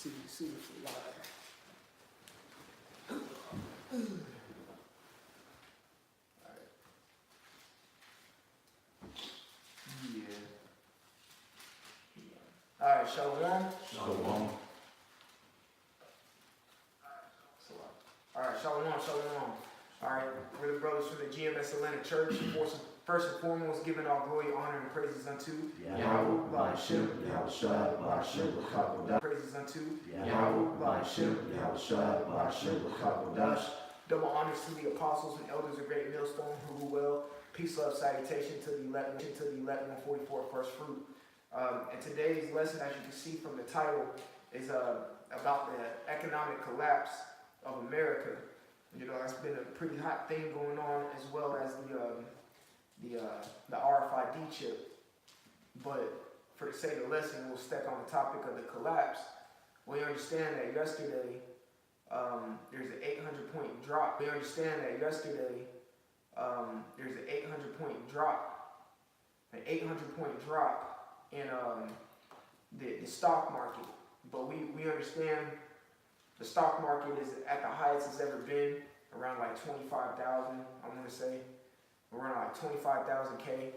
see if it's live. Yeah. All right, Shalom. Shalom. All right, Shalom. All right, we're the brothers from the GMS Atlanta Church. First and foremost, giving all glory, honor, and praises unto Yahweh, Ba'ashem, Yahushua, Ba'ashem, B'chakodash. Praises unto Yahweh, Ba'ashem, Yahushua, Ba'ashem, B'chakodash. Double honors to the apostles and elders of Great Millstone, who well. Peace, love, salutation to the elect 144 first fruit. And today's lesson, as you can see from the title, is about the economic collapse of America. You know, that's been a pretty hot thing going on, as well as the RFID chip. But for the sake of the lesson, we'll stick on the topic of the collapse. We understand that yesterday there's an 800-point drop. We understand that yesterday there's an 800-point drop. An 800-point drop in the stock market. But we understand the stock market is at the highest it's ever been, around like 25,000, I'm going to say. Around like 25,000K.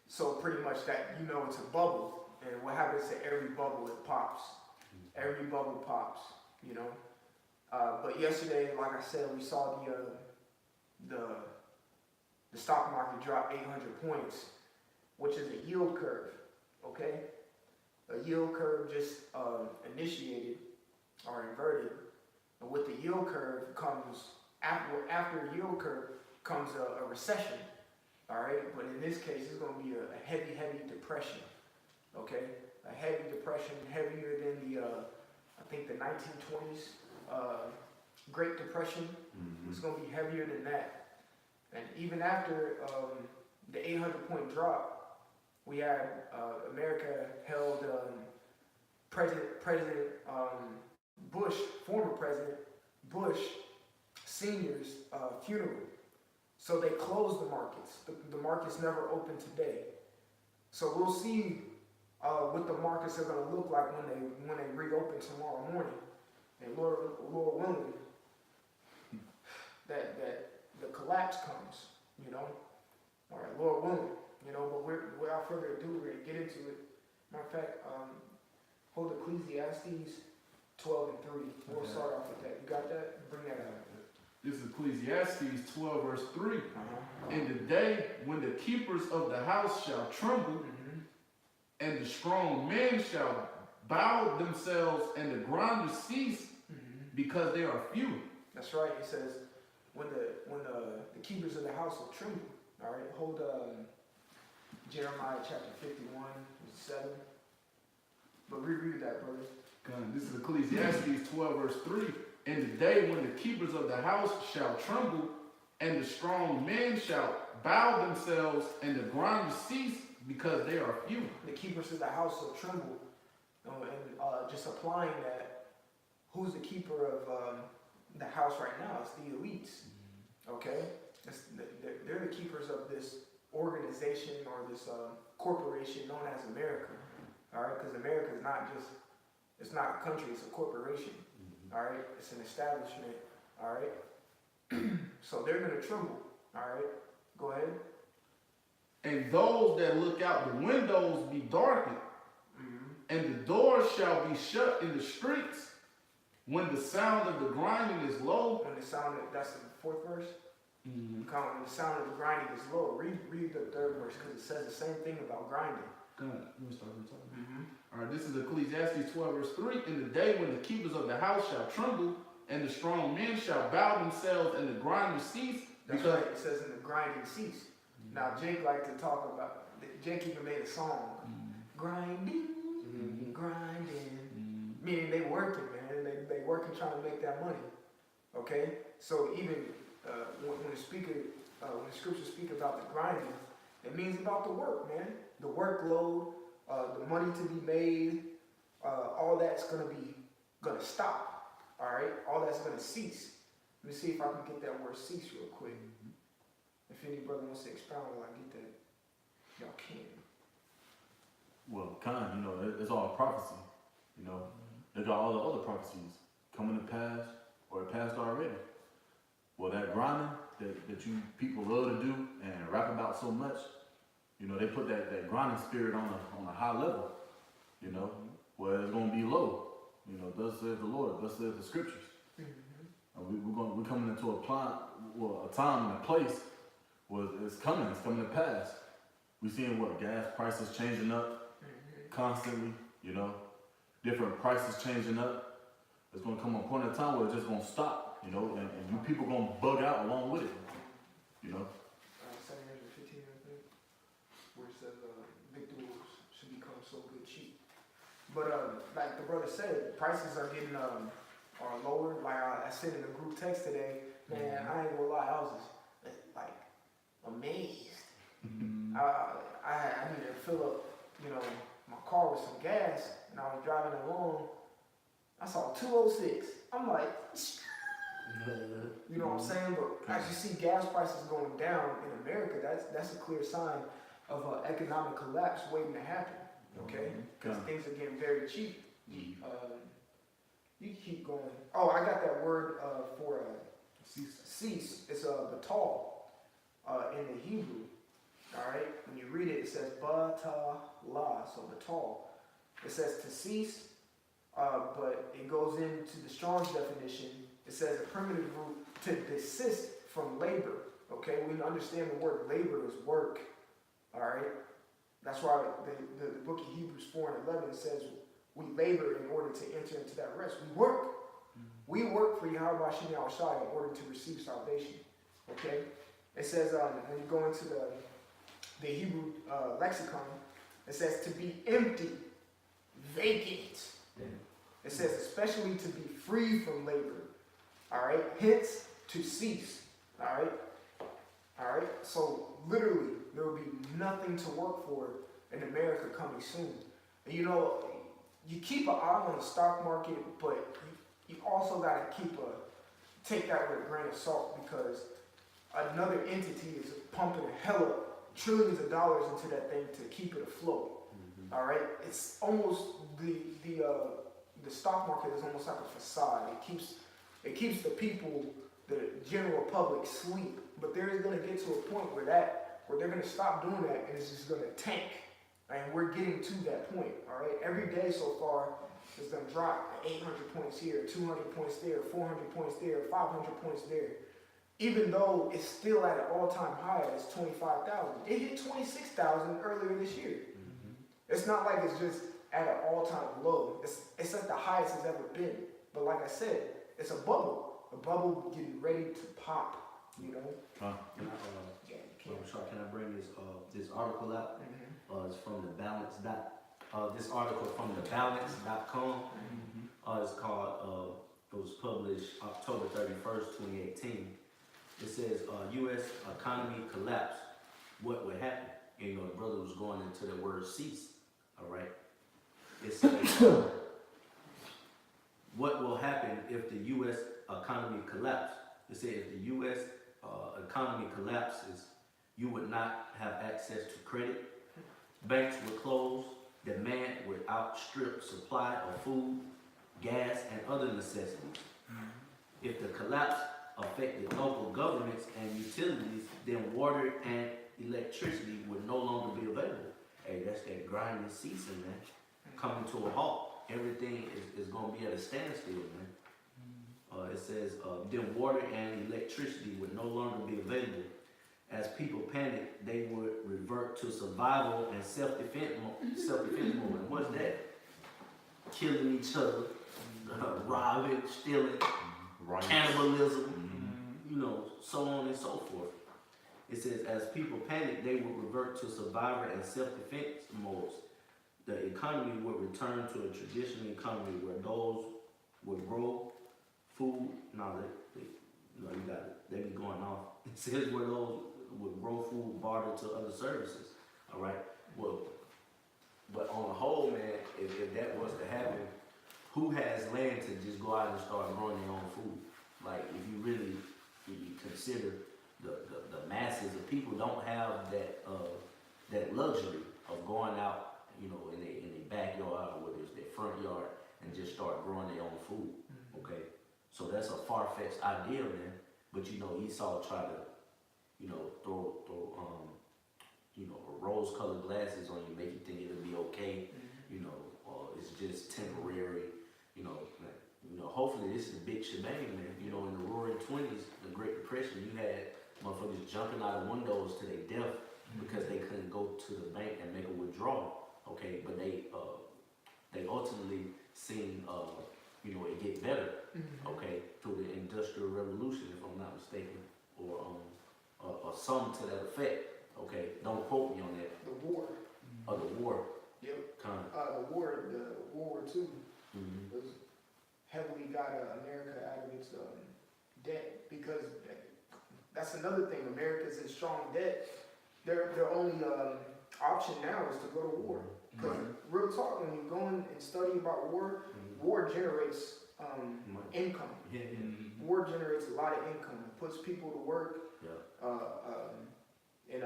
So pretty much that, you know, it's a bubble. And what happens to every bubble, it pops. Every bubble pops, you know. But yesterday, like I said, we saw the stock market drop 800 points, which is a yield curve, okay? A yield curve just initiated or inverted. And with the yield curve comes, after a yield curve comes a recession, all right? But in this case, it's going to be a heavy depression, okay? A heavy depression, heavier than I think the 1920s Great Depression. Mm-hmm. It's going to be heavier than that. And even after the 800-point drop, we had America held President Bush, former President Bush Sr.'s funeral. So they closed the markets. The markets never opened today. So we'll see what the markets are going to look like when they reopen tomorrow morning. And Lord willing, that the collapse comes, you know. All right, Lord willing, you know. But without further ado, we're going to get into it. Matter of fact, hold Ecclesiastes 12 and 3. We'll start off with that. You got that? Bring that out. This is Ecclesiastes 12 verse 3. In the day when the keepers of the house shall tremble, and the strong men shall bow themselves, and the grinders cease, because they are few. That's right. It says when the keepers of the house will tremble. All right. Hold Jeremiah chapter 51, 7. But reread that, brother. This is Ecclesiastes 12 verse 3. In the day when the keepers of the house shall tremble, and the strong men shall bow themselves, and the grinders cease, because they are few. The keepers of the house will tremble. And just applying that, who's the keeper of the house right now? It's the elites. Okay? They're the keepers of this organization or this corporation known as America. All right? Because America is not just, it's not a country, it's a corporation. All right? It's an establishment. All right? So they're going to tremble. All right? Go ahead. And those that look out the windows be darkened, and the doors shall be shut in the streets, when the sound of the grinding is low. When the sound of, that's the fourth verse? When the sound of the grinding is low. Read the third verse, because it says the same thing about grinding. Go ahead. Let me start talking. All right, this is Ecclesiastes 12 verse 3. In the day when the keepers of the house shall tremble, and the strong men shall bow themselves, and the grinders cease. That's because right. It says in the grinding cease. Now, Jake liked to talk about, Jake even made a song. Grinding, grinding. Meaning they working, man. They working trying to make that money. Okay? So even when the scriptures speak about the grinding, it means about the work, man. The workload, the money to be made, all that's gonna stop. All right? All that's gonna cease. Let me see if I can get that word cease real quick. If any brother wants to expound while I get that, y'all can. well, kind, you know, it's all prophecy. You know, they got all the other prophecies coming to pass or it passed already. Well, that grinding that you people love to do and rap about so much, you know, they put that grinding spirit on a high level. You know, where it's gonna be low. You know, thus says the Lord, thus says the scriptures. We're coming into a time and a place where it's coming to pass. We're seeing what gas prices changing up constantly, you know, different prices changing up. It's gonna come a point in time where it's just gonna stop, you know, and you people gonna bug out along with it, you know. 715, I think, where it says victuals should become so good cheap. But like the brother said, prices are getting are lower. Like I said in the group text today, man, I ain't gonna lie, I was just like amazed. I needed to fill up, you know, my car with some gas, and I was driving along. I saw 206. I'm like, you know what I'm saying? But as you see gas prices going down in America, that's a clear sign of an economic collapse waiting to happen. Okay, because things are getting very cheap. You keep going. Oh, I got that word for cease. It's batal in the Hebrew. All right, when you read it, it says batala, so batal. It says to cease, but it goes into the Strong's definition. It says a primitive root to desist from labor. Okay, we understand the word labor is work. All right, that's why the book of Hebrews 4:11 says we labor in order to enter into that rest. We work. We work for Yahweh Shem Yahushua in order to receive salvation. Okay, it says when you go into the Hebrew lexicon, it says to be empty, vacant. It says especially to be free from labor. All right, hence to cease. All right. So literally, there will be nothing to work for in America coming soon. And you know, you keep an eye on the stock market, but you also got to take that with a grain of salt, because another entity is pumping a hell of trillions of dollars into that thing to keep it afloat. All right, it's almost the stock market is almost like a facade. It keeps the people, the general public, asleep. But there is going to get to a point where they're going to stop doing that, and it's just going to tank. And we're getting to that point. All right, every day so far it's going to drop 800 points here, 200 points there, 400 points there, 500 points there. Even though it's still at an all-time high, it's 25,000. It hit 26,000 earlier this year. It's not like it's just at an all-time low. It's at the highest it's ever been. But like I said, it's a bubble. A bubble getting ready to pop. You know. Can I bring this article out? It's from the Balance. This article from the Balance.com. It's called. It was published October 31st, 2018. It says, U.S. economy collapse. What would happen? And, you know, the brother was going into the word cease. All right. It says, what will happen if the U.S. economy collapses? It says if the U.S. Economy collapses, you would not have access to credit. Banks would close. Demand would outstrip supply of food, gas, and other necessities. If the collapse affected local governments and utilities, then water and electricity would no longer be available. Hey, that's that grinding ceasing, man. Coming to a halt. Everything is going to be at a standstill, man. It says, then water and electricity would no longer be available. As people panic, they would revert to survival and self-defense mode. What's that? Killing each other, robbing, stealing, cannibalism, you know, so on and so forth. It says, as people panic, they would revert to survivor and self-defense modes. The economy would return to a traditional economy where those would grow food. You got it. They be going off. It says where those would grow food, barter to other services. All right. Well, but on the whole, man, if that was to happen, who has land to just go out and start growing their own food? Like, if you really consider the masses of people don't have that luxury of going out, you know, in their backyard, or whether it's their front yard, and just start growing their own food. Okay, so that's a far-fetched idea, man. But you know, Esau tried to, you know, throw you know, rose-colored glasses on you, make you think it'll be okay. You know, or it's just temporary. You know, hopefully this is a big shebang, man. You know, in the Roaring '20s, the Great Depression, you had motherfuckers jumping out of windows to their death because they couldn't go to the bank and make a withdrawal. Okay, but they ultimately seen you know, it get better. Okay, through the Industrial Revolution, if I'm not mistaken, or something to that effect. Okay, don't quote me on that. The war. Or the war. Yep. Kind of. The World War II was heavily got America out of its debt, because that's another thing. America's in strong debt. Their only option now is to go to war. Because real talk, when you go in and study about war, war generates income. Yeah. War generates a lot of income. It puts people to work. And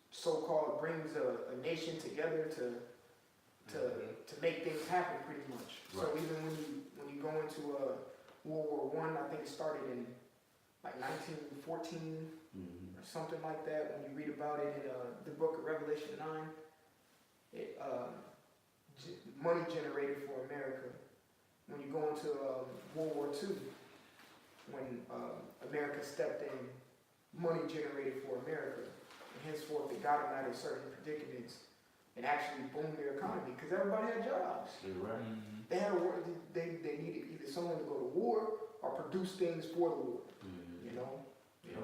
so-called brings a nation together to make things happen, pretty much. Right. So even when you go into World War I think it started in like 1914 or something like that. When you read about it in the book of Revelation 9, it money generated for America. When you go into World War II, when America stepped in, money generated for America. And henceforth, they got them out of certain predicaments and actually boomed their economy because everybody had jobs. Right. They had a work. They needed either someone to go to war or produce things for the war. You know. Yeah.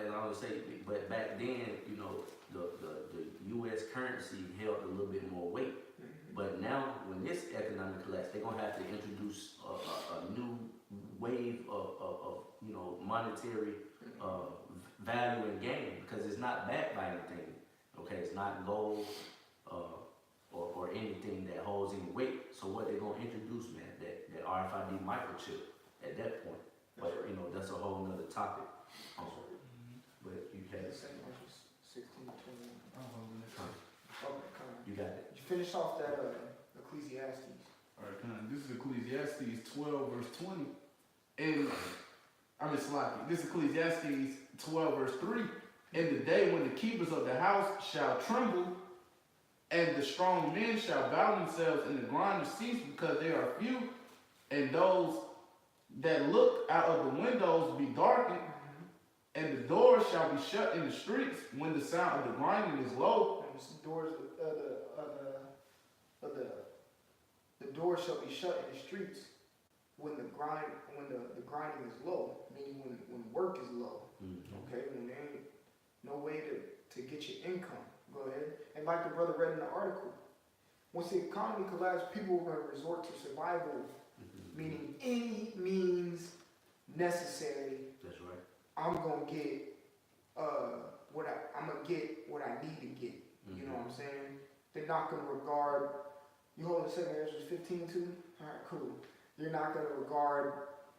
And I would say, but back then, you know, the U.S. currency held a little bit more weight. But now, when this economic collapse, they're gonna have to introduce a new wave of you know, monetary value and gain, because it's not backed by anything. Okay, it's not gold or anything that holds any weight. So what they're gonna introduce, man, that RFID microchip at that point. But you know, that's a whole nother topic. But you had 16, 21. Okay, come on. you got it. You finish off that Ecclesiastes. Alright, this is Ecclesiastes 12 verse 20. And I'm just lucky. This is Ecclesiastes 12 verse 3. In the day when the keepers of the house shall tremble, and the strong men shall bow themselves, and the grinders cease because they are few, and those that look out of the windows be darkened, and the doors shall be shut in the streets when the sound of the grinding is low. And the doors the doors shall be shut in the streets when the grinding is low, meaning when work is low. Okay, when there ain't no way to get your income. Go ahead. And like the brother read in the article, once the economy collapsed, people were going to resort to survival, meaning any means necessary. That's right. I'm gonna get what I need to get. You know what I'm saying? They're not gonna regard. You hold the 2 Ezra 15 too? All right, cool. They're not gonna regard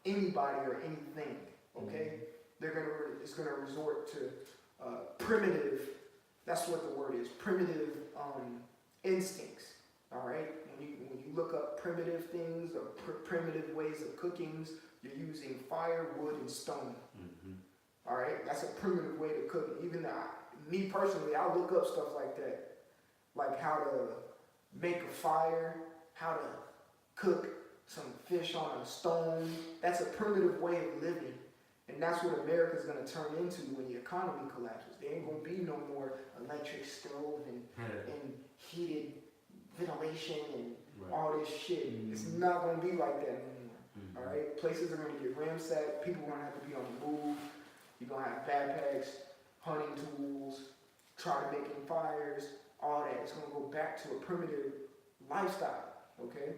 anybody or anything. Okay? It's gonna resort to primitive. That's what the word is. Primitive instincts. All right. When you look up primitive things or primitive ways of cookings, you're using fire, wood, and stone. All right. That's a primitive way to cook. Even me personally, I look up stuff like that, like how to make a fire, how to cook some fish on a stone. That's a primitive way of living. And that's what America's going to turn into when the economy collapses. There ain't going to be no more electric stove and heated ventilation and all this shit. It's not going to be like that anymore. All right? Places are going to get ransacked. People are going to have to be on the move. You're going to have backpacks, hunting tools, try to making fires, all that. It's going to go back to a primitive lifestyle. Okay?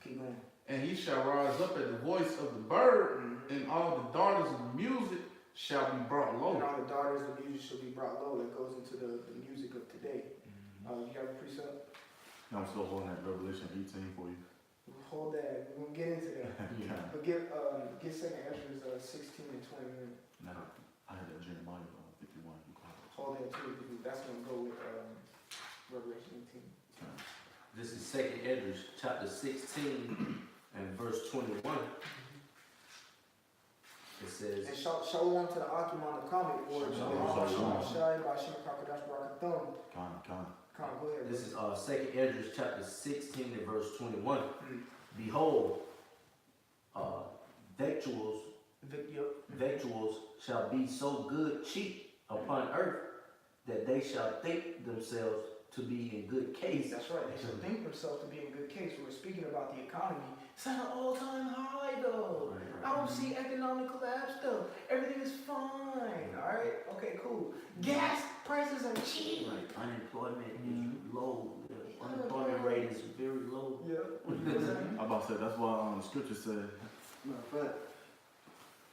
Keep going. And he shall rise up at the voice of the bird, and all the daughters of the music shall be brought low. And all the daughters of music shall be brought low. That goes into the music of today. You have a precept? I'm still holding that Revelation 18 for you. Hold that. We're going to get into that. Yeah. But get 2 Ezra 16 and 21. Now, I had that Jeremiah 51. Hold that too. That's going to go with Revelation 18. This is 2nd Esdras, chapter 16 and verse 21. It says, And shalom to the Akim on the comic board. Shalom. Shalom. Shai by Shema Kakadash Barakathum. Con. Come on, go ahead. this is 2nd Esdras, chapter 16 and verse 21. Behold, victuals shall be so good cheap upon earth that they shall think themselves to be in good case. That's right. They should think themselves to be in good case. We're speaking about the economy. It's at an all-time high, though. I don't see economic collapse, though. Everything is fine. All right. Okay. Cool. Gas prices are cheap. Right. Unemployment is low. The unemployment rate is very low. Yeah. What you saying? I'm about to say, that's why the scripture said,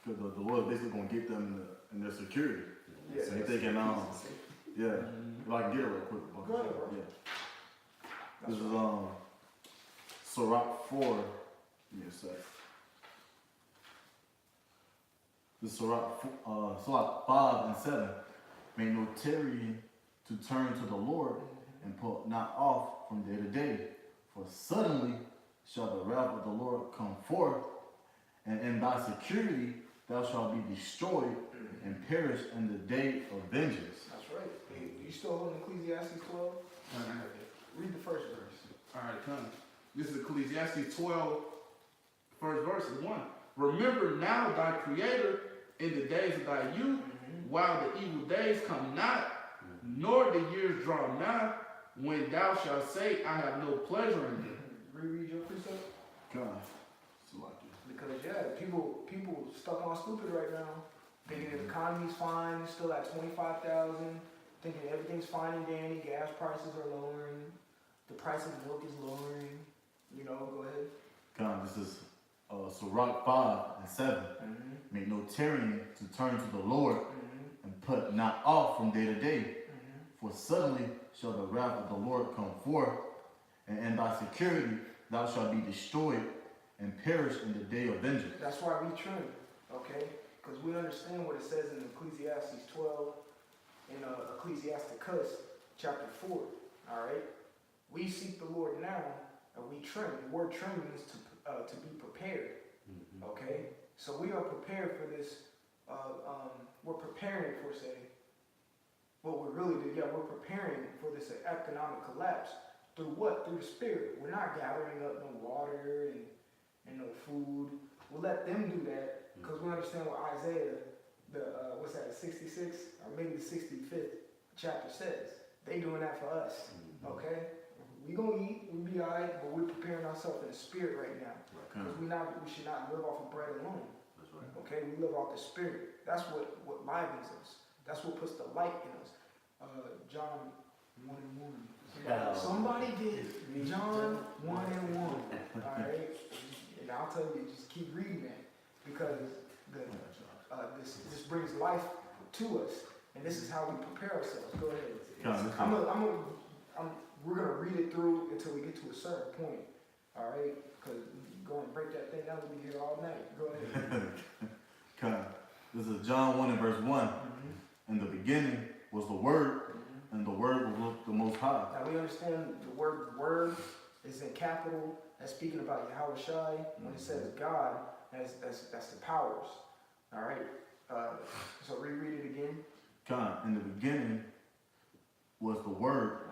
because the Lord is basically going to get them in their security. Yeah. So he's thinking, yeah, if I can get it real quick. Go ahead, bro. Yeah. This is Sirach 4. Give me a sec. This is Sirach 5 and 7. Make no tarrying to turn to the Lord and put not off from day to day. For suddenly shall the wrath of the Lord come forth, and in thy security thou shalt be destroyed and perish in the day of vengeance. That's right. You still holding Ecclesiastes 12? Read the first verse. Alright, come. This is Ecclesiastes 12, first verse is 1. Remember now thy creator in the days of thy youth, while the evil days come not, nor the years draw nigh, when thou shalt say, I have no pleasure in them. Reread your precept. God, it's like it. Because people stuck on stupid right now, thinking the economy's fine, it's still at 25,000, thinking everything's fine and dandy, gas prices are lowering, the price of milk is lowering. You know, go ahead. God, this is Sirach 5 and 7. Make no tarrying to turn to the Lord and put not off from day to day. For suddenly shall the wrath of the Lord come forth, and in thy security thou shalt be destroyed and perish in the day of vengeance. That's why we trim, okay? Because we understand what it says in Ecclesiastes 12, in Ecclesiasticus chapter 4, all right? We seek the Lord now, and we trim. The word trim means to be prepared, okay? So we are prepared for this, we're preparing for, say, what we're really doing, we're preparing for this economic collapse. Through what? Through the Spirit. We're not gathering up no water and no food. We'll let them do that, because we understand what Isaiah, the 66th, or maybe the 65th chapter says. They doing that for us, okay? We gonna eat, we'll be all right, but we're preparing ourselves in the Spirit right now. Because we should not live off of bread alone. That's right. Okay, we live off the Spirit. That's what livens us. That's what puts the light in us. John 1 and 1. Somebody get John 1 and 1. All right, and I'll tell you, just keep reading that, because this brings life to us, and this is how we prepare ourselves. Go ahead. We're gonna read it through until we get to a certain point. All right, because go and break that thing down. We'll be here all night. Go ahead. Okay. This is John 1 and verse 1. In the beginning was the Word, and the Word was with the Most High. Now we understand the word is in capital. That's speaking about Yahweh Shai. When it says God, that's the powers. All right. So reread it again. Okay. In the beginning was the Word,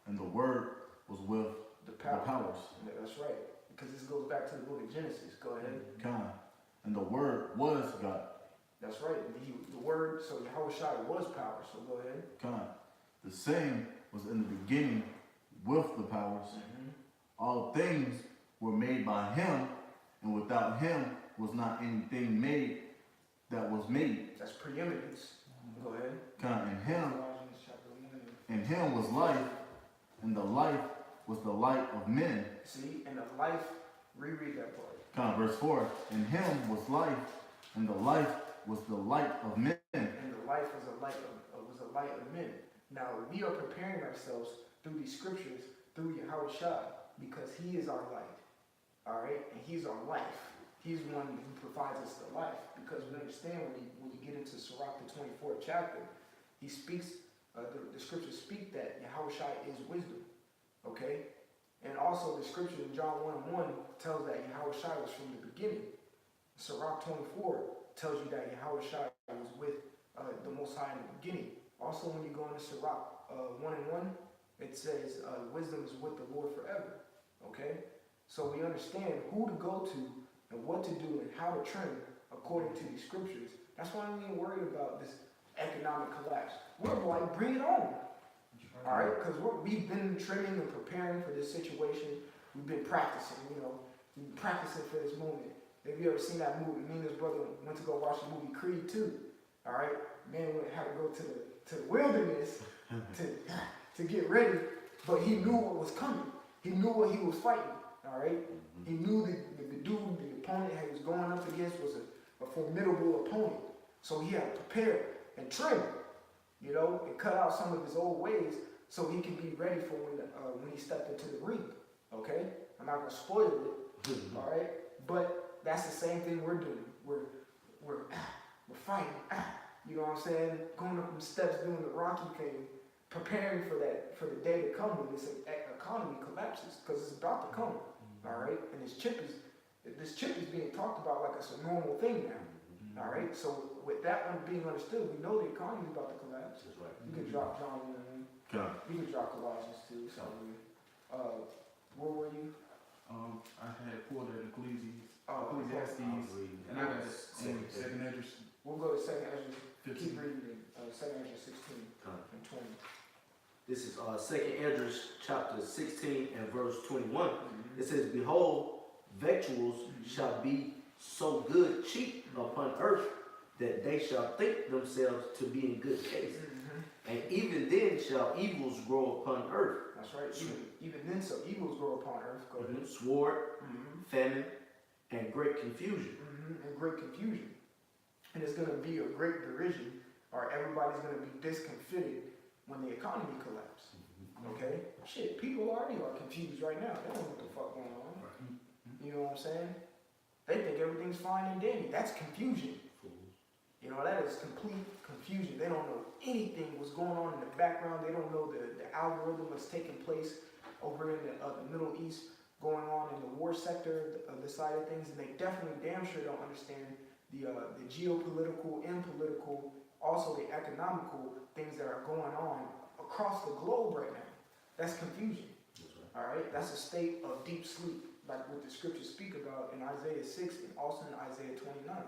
and the Word was with The the powers. Yeah, that's right. Because this goes back to the book of Genesis. Go ahead. Okay. And the Word was God. That's right. The word, so Yahweh Shai was power. So go ahead. Okay. The same was in the beginning with the powers. All things were made by Him, and without Him was not anything made that was made. That's preeminence. Go ahead. Okay. Colossians chapter 1. In Him was life, and the life was the light of men. See, and the life, reread that part. Okay. Verse 4. In Him was life, and the life was the light of men. And the life was a light of men. Now we are preparing ourselves through these scriptures, through Yahweh Shai, because He is our light. All right, and He's our life. He's the one who provides us the life. Because we understand when you get into Sirach the 24th chapter, he speaks the scriptures speak that Yahushua is wisdom. Okay? And also the scripture in John 1:1 tells that Yahushua was from the beginning. Sirach 24 tells you that Yahushua was with the Most High in the beginning. Also, when you go into Sirach 1:1, it says wisdom is with the Lord forever. Okay? So we understand who to go to and what to do and how to train according to these scriptures. That's why we ain't worried about this economic collapse. We're like, bring it on. All right? Because we've been training and preparing for this situation. We've been practicing, we've been practicing for this moment. Have you ever seen that movie? Me and his brother went to go watch the movie Creed 2. All right? Man had to go to the wilderness to get ready, but he knew what was coming. He knew what he was fighting. All right? He knew the dude, the opponent he was going up against was a formidable opponent. So he had to prepare and trim, and cut out some of his old ways so he could be ready for when he stepped into the ring. Okay? I'm not going to spoil it. All right? But that's the same thing we're doing. We're fighting. You know what I'm saying? Going up them steps, doing the Rocky thing, preparing for the day to come when this economy collapses, because it's about to come. All right? And this chip is being talked about like it's a normal thing now. All right? So with that one being understood, we know the economy is about to collapse. That's right. You can drop John, you can drop Colossians too. So, where were you? I had pulled at Ecclesiastes, Ecclesiastes. and I got Second Esdras. We'll go to 2nd Ezra. 15. Keep reading. 2nd Ezra 16 and 20. This is 2nd Esdras chapter 16 and verse 21. It says, "Behold, victuals shall be so good cheap upon earth that they shall think themselves to be in good case. And even then shall evils grow upon earth." That's right. Even then, so evils grow upon earth. Go ahead. Sword, famine, and great confusion. And great confusion. And it's going to be a great derision, or everybody's going to be discomfited when the economy collapses. Okay? Shit, people already are confused right now. They don't know what the fuck going on. You know what I'm saying? They think everything's fine and dandy. That's confusion. That is complete confusion. They don't know anything what's going on in the background. They don't know the algorithm that's taking place over in the Middle East, going on in the war sector of the side of things. And they definitely damn sure don't understand the geopolitical and political, also the economical things that are going on across the globe right now. That's confusion. All right? That's a state of deep sleep, like what the scriptures speak about in Isaiah 6 and also in Isaiah 29.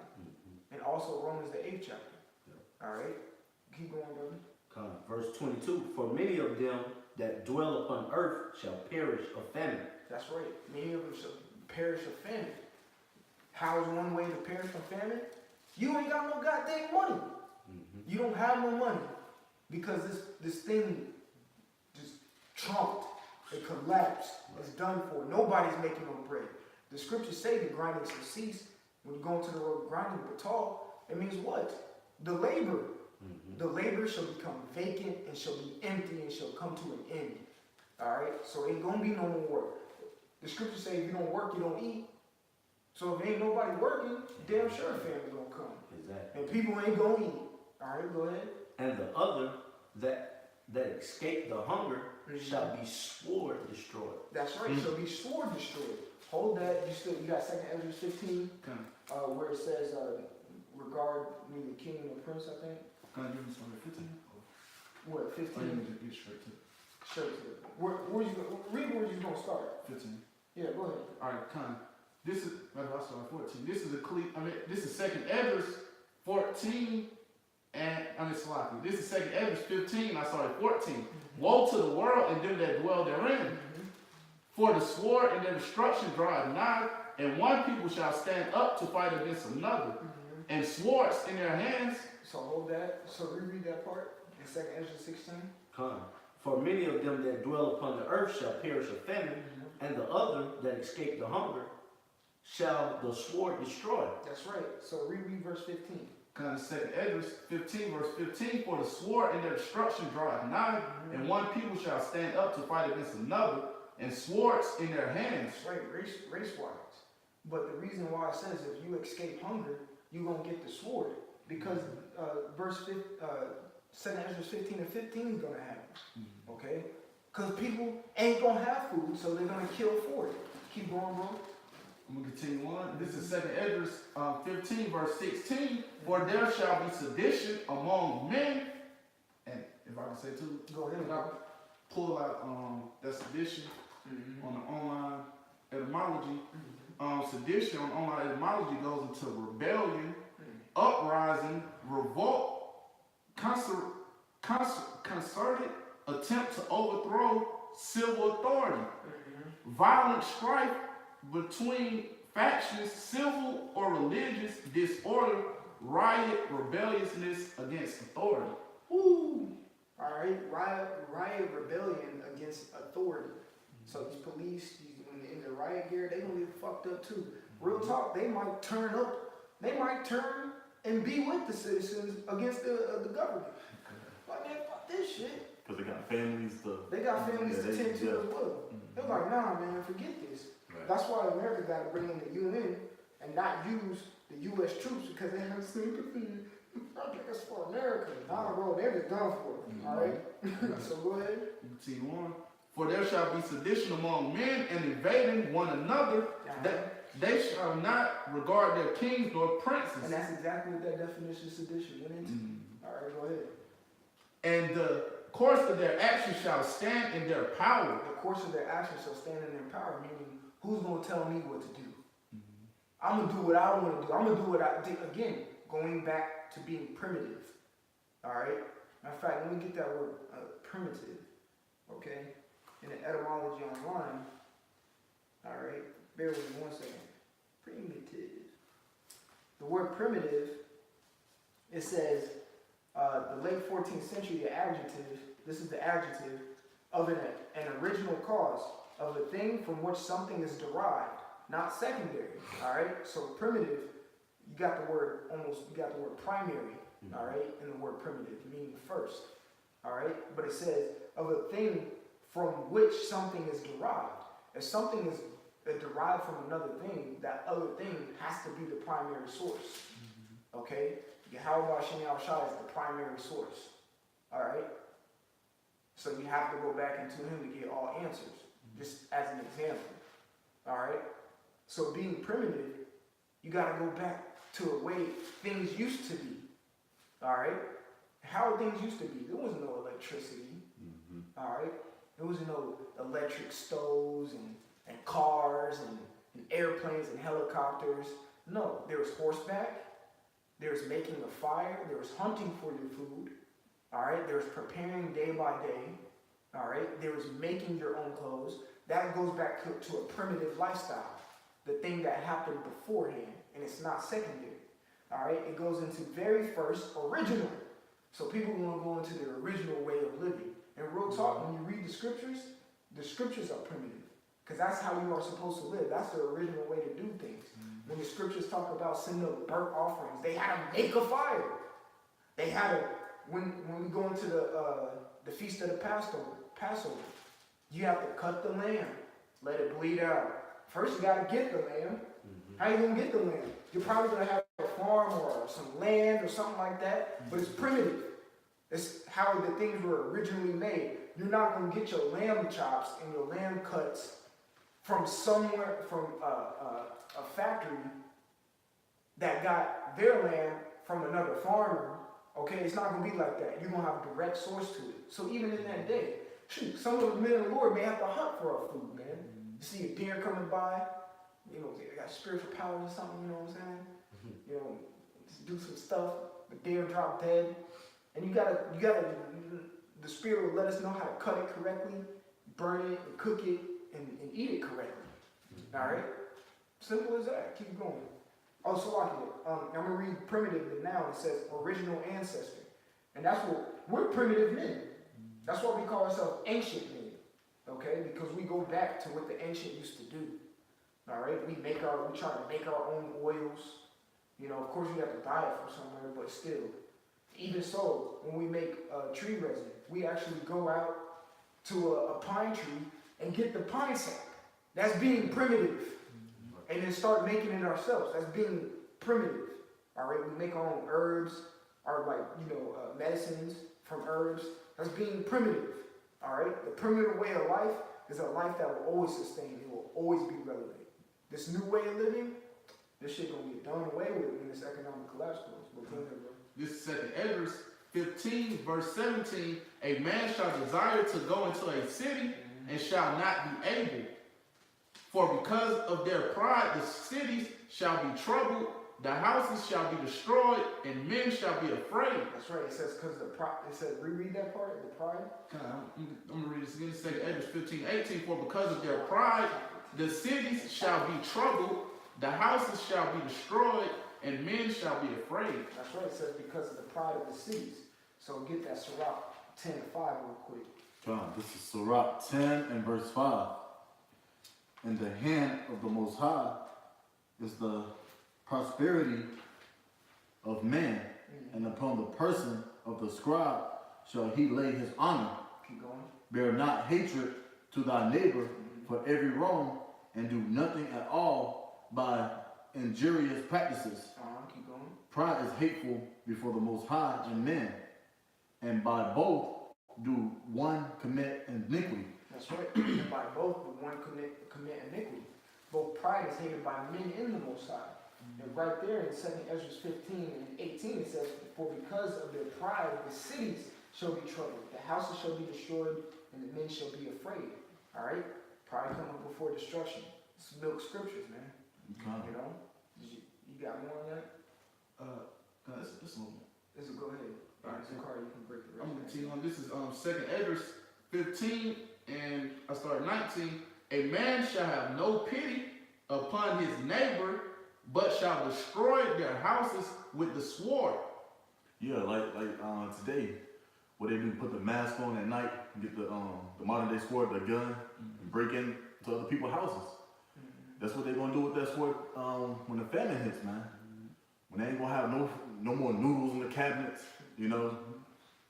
And also Romans the 8th chapter. All right? Keep going, brother. Verse 22, "For many of them that dwell upon earth shall perish of famine." That's right. Many of them shall perish of famine. How is one way to perish from famine? You ain't got no goddamn money. You don't have no money because this thing just trumped. It collapsed. It's done for. Nobody's making no bread. The scriptures say the grinding shall cease. When you go into the road grinding batal, it means what? The labor. The labor shall become vacant and shall be empty and shall come to an end. All right? So ain't going to be no more work. The scriptures say if you don't work, you don't eat. So if ain't nobody working, damn sure a famine's going to come. Exactly. And people ain't going to eat. All right, go ahead. "And the other that escape the hunger shall be sword destroyed." That's right. Shall be sword destroyed. Hold that. You got 2nd Ezra 15, where it says, regard neither king nor prince, I think. Can I give you some 15? What, 15? Or you just get straight to it? Straight to it. Read where you going to start. 15. Yeah, go ahead. All right, this is, maybe I'll start at 14. This is 2nd Esdras 14, and Salafi. This is 2nd Esdras 15, I started 14. "Woe to the world and them that dwell therein. For the sword and their destruction draweth nigh, and one people shall stand up to fight against another, and swords in their hands." So hold that. So reread that part in 2nd Ezra 16. "For many of them that dwell upon the earth shall perish of famine, and the other that escape the hunger shall the sword destroy." That's right. So reread verse 15. 2nd Esdras 15, verse 15. "For the sword and their destruction draweth nigh, and one people shall stand up to fight against another, and swords in their hands." That's right, race-wise. But the reason why it says if you escape hunger, you're going to get the sword. Because 2 Ezra 15 and 15 is gonna happen. Okay? Because people ain't gonna have food, so they're gonna kill for it. Keep going, bro. I'm gonna continue on. This is 2 Ezra 15, verse 16. For there shall be sedition among men, and if I can say too, Go ahead, I bro. pull out that sedition on the online etymology. Sedition on online etymology goes into rebellion, uprising, revolt, concerted attempt to overthrow civil authority, violent strife between factions, civil or religious disorder, riot, rebelliousness against authority. Woo! Alright, riot, rebellion against authority. So these police, when they're in the riot gear, they gonna get fucked up too. Real talk, they might turn and be with the citizens against the government. Like, man, fuck this shit. Because they got families to. They got families to tend to as well. They're like, nah, man, forget this. Right. That's why America got to bring in the UN and not use the U.S. troops because they have sympathy. I think it's for America. Nah, bro, they're just done for it. All right? So go ahead. Continue on. For there shall be sedition among men and invading one another, that they shall not regard their kings nor princes. And that's exactly what that definition of sedition went into. All right, go ahead. And the course of their actions shall stand in their power. The course of their actions shall stand in their power, meaning who's going to tell me what to do? I'm going to do what I want to do. I'm going to do what I did. Again, going back to being primitive. All right? Matter of fact, let me get that word primitive. Okay? In the etymology online. All right? Bear with me one second. Primitive. The word primitive, it says, the late 14th century, the adjective, this is the adjective, of an original cause, of a thing from which something is derived, not secondary. All right? So primitive, you got the word primary, all right, in the word primitive, meaning first. All right? But it says, of a thing from which something is derived. If something is derived from another thing, that other thing has to be the primary source. Okay? Yahweh Shem Yahushua is the primary source. Alright? So you have to go back into him to get all answers. Just as an example. Alright? So being primitive, you gotta go back to a way things used to be. Alright? How things used to be. There was no electricity. Alright? There was no electric stoves and cars and airplanes and helicopters. No, there was horseback. There's making a fire. There was hunting for your food. All right. There was preparing day by day. All right. There was making your own clothes. That goes back to a primitive lifestyle. The thing that happened beforehand, and it's not secondary. All right. It goes into very first original. So people want to go into their original way of living. And real talk, when you read the scriptures are primitive. Because that's how you are supposed to live. That's the original way to do things. When the scriptures talk about sending up burnt offerings, they had to make a fire. They had to, when we go into the feast of the Passover, you have to cut the lamb, let it bleed out. First, you got to get the lamb. How you gonna get the lamb? You're probably gonna have a farm or some land or something like that, but it's primitive. It's how the things were originally made. You're not gonna get your lamb chops and your lamb cuts from somewhere, from a factory that got their lamb from another farmer. Okay, it's not gonna be like that. You're gonna have a direct source to it. So even in that day, shoot, some of the men of the Lord may have to hunt for our food, man. You see a deer coming by, you know, they got spiritual power or something, you know what I'm saying? You know, just do some stuff, the deer drop dead. And you gotta, the Spirit will let us know how to cut it correctly, burn it, and cook it, and eat it correctly. All right? Simple as that. Keep going. Oh, so I'm going to read primitive now. It says original ancestor. And that's what, we're primitive men. That's why we call ourselves ancient men. Okay? Because we go back to what the ancient used to do. All right? We try to make our own oils. You know, of course you have to buy it from somewhere, but still. Even so, when we make tree resin, we actually go out to a pine tree and get the pine sap. That's being primitive. And then start making it ourselves. That's being primitive. All right, we make our own herbs, our medicines from herbs. That's being primitive. All right? The primitive way of life is a life that will always sustain. It will always be relevant. This new way of living, this shit gonna get done away with when this economic collapse goes. But go ahead, bro. This is 2nd Esdras 15, verse 17. A man shall desire to go into a city and shall not be able. For because of their pride, the cities shall be troubled, the houses shall be destroyed, and men shall be afraid. That's right. It says because the pride. It says reread that part. The pride. I'm gonna read this again. 2nd Esdras 15, 18. For because of their pride, the cities shall be troubled, the houses shall be destroyed, and men shall be afraid. That's right. It says because of the pride of the cities. So get that Sirach 10:5 real quick. John, this is Sirach 10 and verse 5. In the hand of the Most High is the prosperity of man, and upon the person of the scribe shall he lay his honor. Keep going. Bear not hatred to thy neighbor for every wrong, and do nothing at all by injurious practices. Keep going. Pride is hateful before the Most High and men, and by both do one commit iniquity. That's right. And by both the one commit iniquity. Both pride is hated by men in the Most High. And right there in 2nd Esdras 15 and 18 it says, for because of their pride the cities shall be troubled, the houses shall be destroyed, and the men shall be afraid. Alright? Pride coming before destruction. It's milk scriptures, man. You know? You got more on that? This one. This is go ahead. Alright, Zakari, you can break the rest. I'm gonna continue on. This is 2nd Esdras 15, and I start 19. A man shall have no pity upon his neighbor, but shall destroy their houses with the sword. Yeah, like today, what they do, put the mask on at night, get the modern day sword, the gun, and break into other people's houses. That's what they're gonna do with that sword when the famine hits, man. When they ain't gonna have no more noodles in the cabinets, you know,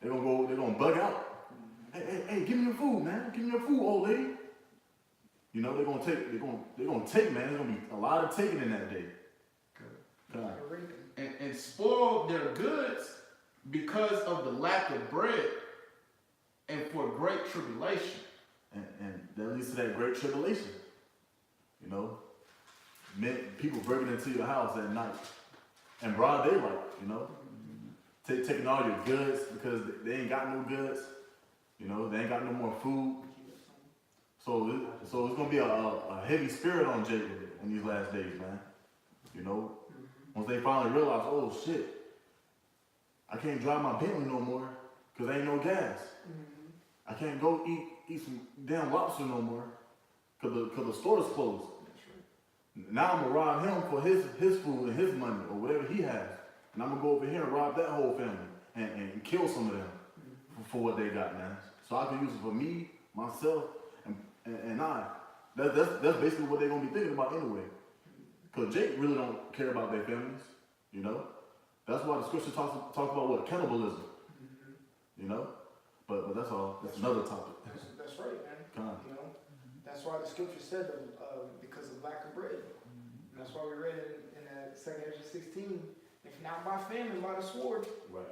they're gonna bug out. Hey, give me your food, man. Give me your food, old lady. You know, they're gonna take, man. There's gonna be a lot of taking in that day. God. And spoil their goods because of the lack of bread and for great tribulation. And that leads to that great tribulation. You know, people breaking into your house at night and broad daylight, you know, taking all your goods because they ain't got no goods. You know, they ain't got no more food. So it's gonna be a heavy spirit on Jacob in these last days, man. You know, once they finally realize, oh shit, I can't drive my Bentley no more because there ain't no gas. I can't go eat some damn lobster no more because the store's closed. Now I'm gonna rob him for his food and his money or whatever he has, and I'm gonna go over here and rob that whole family and kill some of them for what they got, man. So I can use it for me, myself, and I. That's basically what they're gonna be thinking about anyway. Cause Jake really don't care about their families, you know. That's why the scripture talks about what cannibalism, you know. But that's all. That's another topic. That's right, man. God. You know, that's why the scripture said because of lack of bread. And that's why we read in 2nd Esdras 16, if not by famine, by the sword. Right.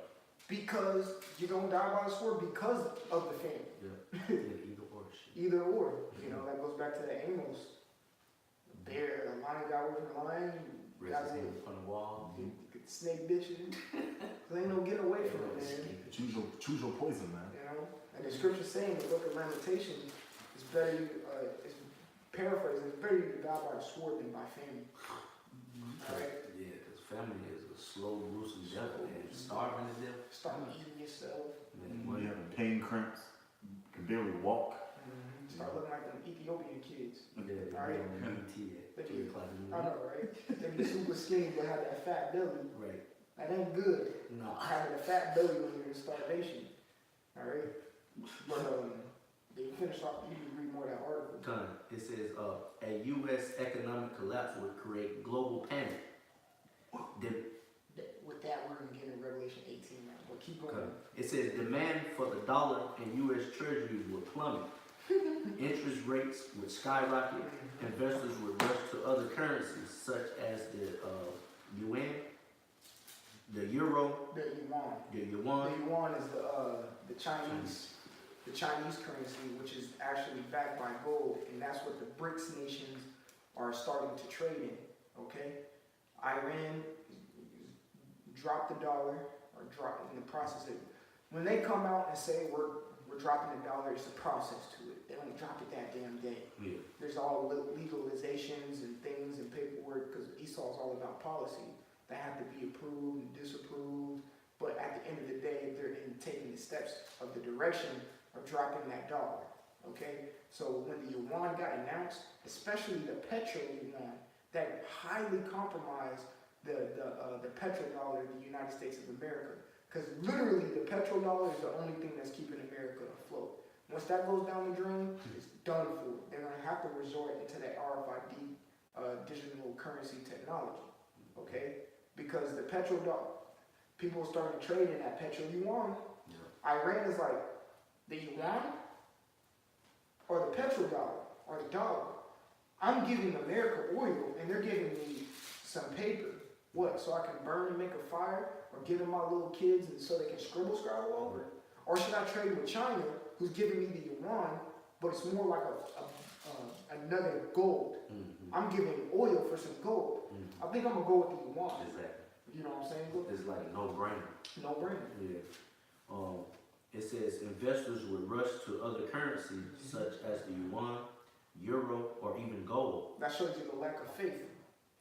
Because you're gonna die by the sword because of the famine. Yeah. Either or shit. Either or. You know, that goes back to the Amos. The bear, the lion got away from the lion. Rest his hand upon the wall. Snake bitches. There ain't no getting away from it, man. Choose your poison, man. You know? And the scripture saying the book of Lamentations is better, it's paraphrasing, it's better you die by the sword than by famine. Alright? Yeah, because family is a slow, gruesome death, man. Starving to death. Start eating yourself. When you're having pain cramps, you can barely walk. Start looking like them Ethiopian kids. Yeah, Alright. on BT at 3 o'clock in the I know, right? They be super skinny but have that fat belly. Right. That ain't good. No. Having a fat belly when you're in starvation. Alright? But you finish off, you can read more of that article. Done. It says a U.S. economic collapse would create global panic. With that, we're gonna get in Revelation 18 now. But keep going. It says demand for the dollar and U.S. treasuries would plummet. Interest rates would skyrocket. Investors would rush to other currencies such as the yuan, The euro, The yuan. the The yuan. yuan is the Chinese currency, which is actually backed by gold, and that's what the BRICS nations are starting to trade in. Okay, Iran dropped the dollar, or dropped in the process of when they come out and say we're dropping the dollar, it's a process to it. They don't drop it that damn day. Yeah. There's all legalizations and things and paperwork because Esau's all about policy that have to be approved and disapproved. But at the end of the day, they're in taking the steps of the direction of dropping that dollar. Okay, so when the yuan got announced, especially the petro yuan, that highly compromised the petrodollar in the United States of America. Because literally, the petrodollar is the only thing that's keeping America afloat. Once that goes down the drain, it's done for. They're going to have to resort into that RFID digital currency technology. Okay, because the petrodollar, people started trading that petro yuan. Yeah. Iran is like, the yuan or the petrodollar or the dollar. I'm giving America oil and they're giving me some paper. What? So I can burn and make a fire, or give them my little kids and so they can scribble over it? Or should I trade with China, who's giving me the yuan, but it's more like a nugget of gold? Mm-hmm. I'm giving oil for some gold. Mm-hmm. I think I'm gonna go with the yuan. Exactly. You know what I'm saying? It's like no brainer. No brainer. Yeah. It says investors would rush to other currencies such as the yuan, euro, or even gold. That shows you the lack of faith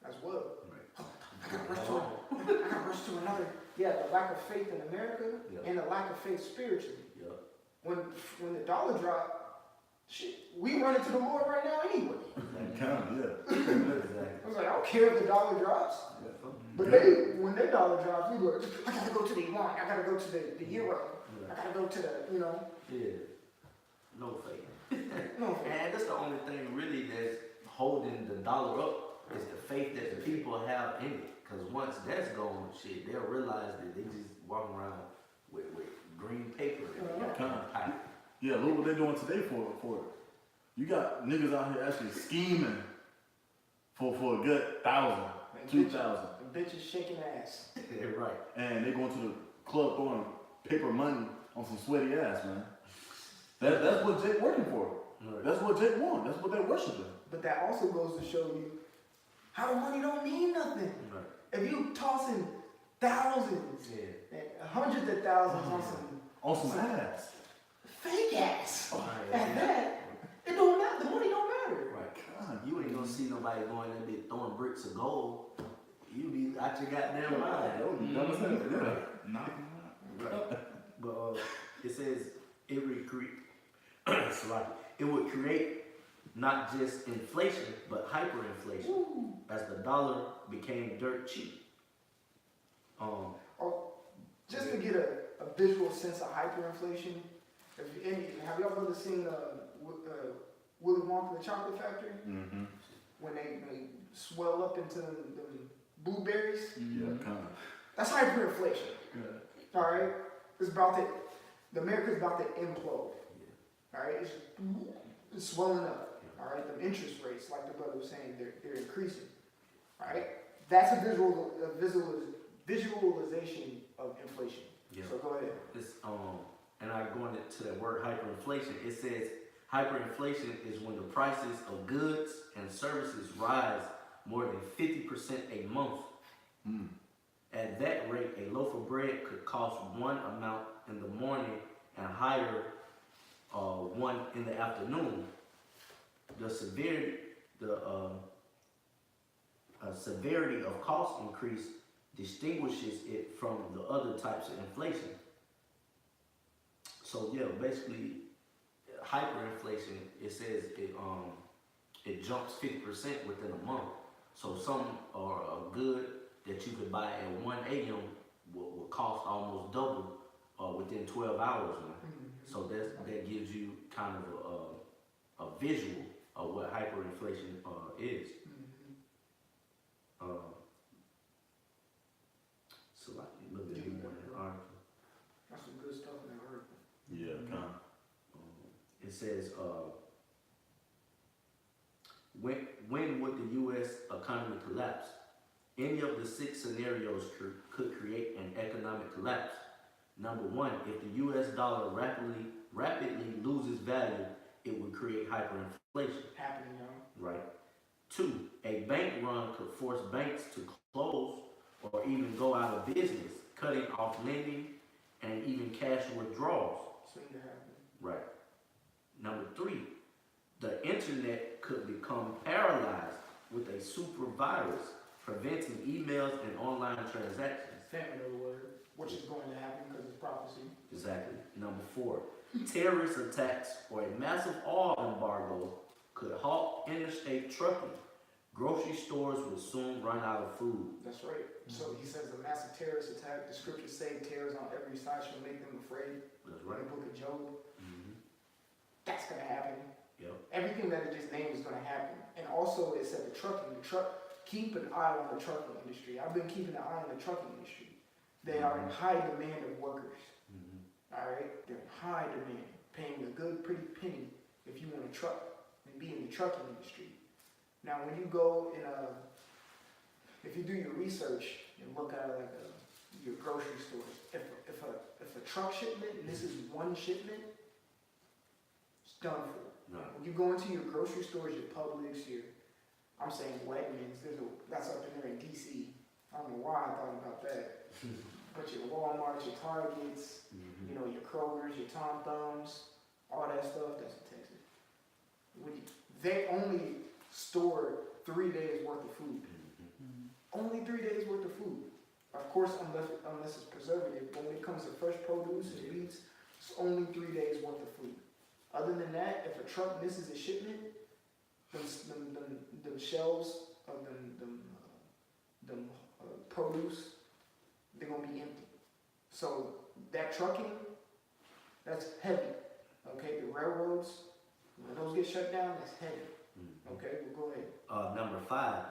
as well. Right. I gotta rush to another. Yeah, the lack of faith in America Yeah. and the lack of faith spiritually. Yeah. When the dollar dropped, shit, we run into the Lord right now anyway. Kind of, yeah. Exactly. I was like, I don't care if the dollar drops. But when their dollar drops, we like, I gotta go to the yuan, I gotta go to the euro, I gotta go to the, Yeah. No faith. no faith. And that's the only thing really that's holding the dollar up is the faith that the people have in it. Because once that's gone, shit, they'll realize that they just walk around with green paper and pipe. Yeah, look what they're doing today for it. You got niggas out here actually scheming for a good 1,000, 2,000. The bitch is shaking ass. Yeah, right. And they going to the club throwing paper money on some sweaty ass, man. That's what Jake working for. Right. That's what Jake want. That's what they're worshiping. But that also goes to show you how the money don't mean nothing. Right. If you tossing thousands Yeah. and hundreds of thousands On some ass. fake ass, Right. at that, it don't matter. The money don't matter. Right. God. You ain't gonna see nobody going in there throwing bricks of gold. You be out your goddamn mind. That would be dumb as hell. Yeah. Knocking Right. But it says it would create. It would create not just inflation but hyperinflation as the dollar became dirt cheap. Or just to get a visual sense of hyperinflation, have y'all ever seen Willy Wonka the Chocolate Factory? Mm-hmm. When they swell up into the blueberries? Yeah, kind of. That's hyperinflation. Good. All right, America's about to implode. All right, it's swelling up. All right, the interest rates, like the brother was saying, they're increasing. All right, that's a visualization of inflation. Yeah. So go ahead. It's and I going into that word hyperinflation. It says hyperinflation is when the prices of goods and services rise more than 50% a month. Mm. At that rate, a loaf of bread could cost one amount in the morning and higher one in the afternoon. The severity of cost increase distinguishes it from the other types of inflation. So yeah, basically, hyperinflation, it says it jumps 50% within a month. So some are a good that you could buy at 1 a.m. will cost almost double within 12 hours, man. So that gives you kind of a visual of what hyperinflation is. So like a little bit more in the article. That's some good stuff in that article. Yeah, kind of. It says, when would the U.S. economy collapse? Any of the 6 scenarios could create an economic collapse. Number 1, if the U.S. dollar rapidly loses value, it would create hyperinflation. Happening, y'all. Right. 2, a bank run could force banks to close or even go out of business, cutting off lending and even cash withdrawals. Soon to happen. Right. Number 3, the internet could become paralyzed with a super virus, preventing emails and online transactions. Family of the word, which is going to happen because it's prophecy. Exactly. Number 4, terrorist attacks or a massive oil embargo could halt interstate trucking. Grocery stores will soon run out of food. That's right. So he says a massive terrorist attack. The scriptures say terrors on every side shall make them afraid. That's In right. the book of Job. Mm-hmm. That's going to happen. Yep. Everything that it just named is going to happen. And also it said the truck, keep an eye on the trucking industry. I've been keeping an eye on the trucking industry. They are in high demand of workers. Mm-hmm. All right? They're in high demand, paying a good, pretty penny if you want to truck and be in the trucking industry. Now, when you go in if you do your research and look at your grocery stores, if a truck shipment, and this is one shipment, it's done for. No. When you go into your grocery stores, your Publix, I'm saying Wegmans, that's up in there in DC. I don't know why I thought about that. But your Walmarts, your Targets, Mm-hmm. your Krogers, your Tom Thumbs, all that stuff, that's in Texas. They only store 3 days worth of food. Mm-hmm. Only 3 days worth of food. Of course, unless it's preservative, but when it comes to fresh produce and meats, it's only 3 days worth of food. Other than that, if a truck misses a shipment, them shelves of them produce, they're gonna be empty. So that trucking, that's heavy. Okay, the railroads, when those get shut down, that's heavy. Mm-hmm. Okay, well go ahead. Number 5,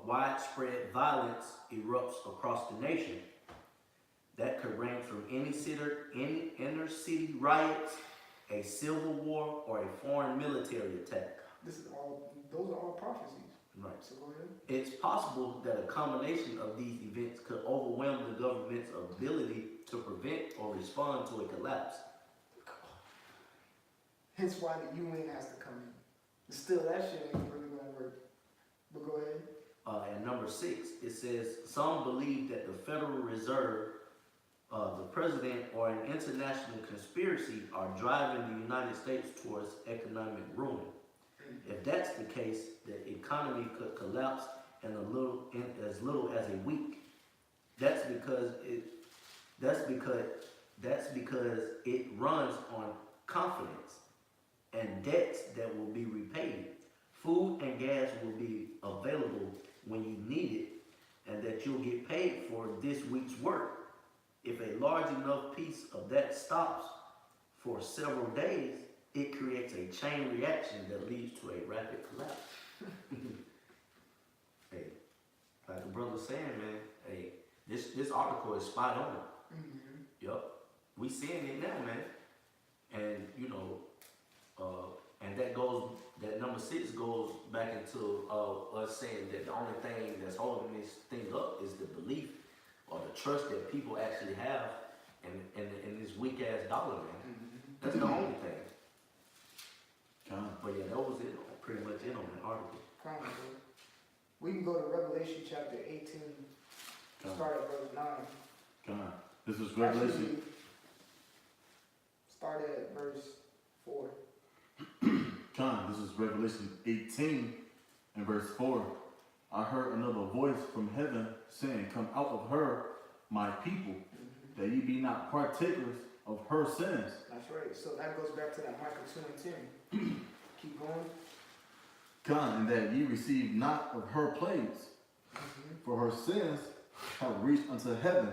widespread violence erupts across the nation. That could range from inner city riots, a civil war, or a foreign military attack. Those are all prophecies. Right. So go ahead. It's possible that a combination of these events could overwhelm the government's ability to prevent or respond to a collapse. Hence why the UN has to come in. Still, that shit ain't really gonna work. But go ahead. And number 6, it says, some believe that the Federal Reserve, the president, or an international conspiracy are driving the United States towards economic ruin. If that's the case, the economy could collapse in as little as a week. That's because it runs on confidence and debts that will be repaid. Food and gas will be available when you need it, and that you'll get paid for this week's work. If a large enough piece of that stops for several days, it creates a chain reaction that leads to a rapid collapse. Hey, like the brother was saying, man, hey, this article is spot on. Mm-hmm. Yup. We seeing it now, man. And and that number 6 goes back into us saying that the only thing that's holding this thing up is the belief or the trust that people actually have in this weak ass dollar, man. Mm-hmm. That's the only thing. Con. But yeah, that was it, pretty much it on the article. Come on, bro. We can go to Revelation chapter 18, start at verse 9. Con. This is Revelation. Actually, start at verse 4. Con. This is Revelation 18 and verse 4. I heard another voice from heaven saying, come out of her, my people, that ye be not partakers of her sins. That's right. So that goes back to that Micah 2 and 10. Keep going. Con, and that ye receive not of her plagues, Mm-hmm. for her sins have reached unto heaven,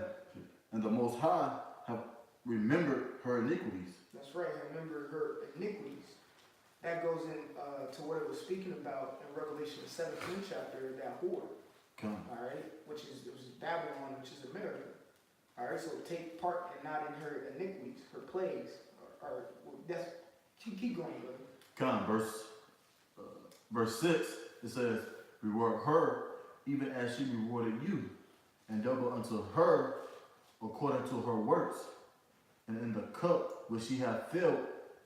and the Most High have remembered her iniquities. That's right. Remember her iniquities. That goes in to what it was speaking about in Revelation 17 chapter, that whore. Con. All right, it was Babylon, which is America. All right, so take part and not in her iniquities, her plagues, or that's keep going, brother. Con, verse 6, it says, reward her even as she rewarded you, and double unto her according to her works. And in the cup which she hath filled,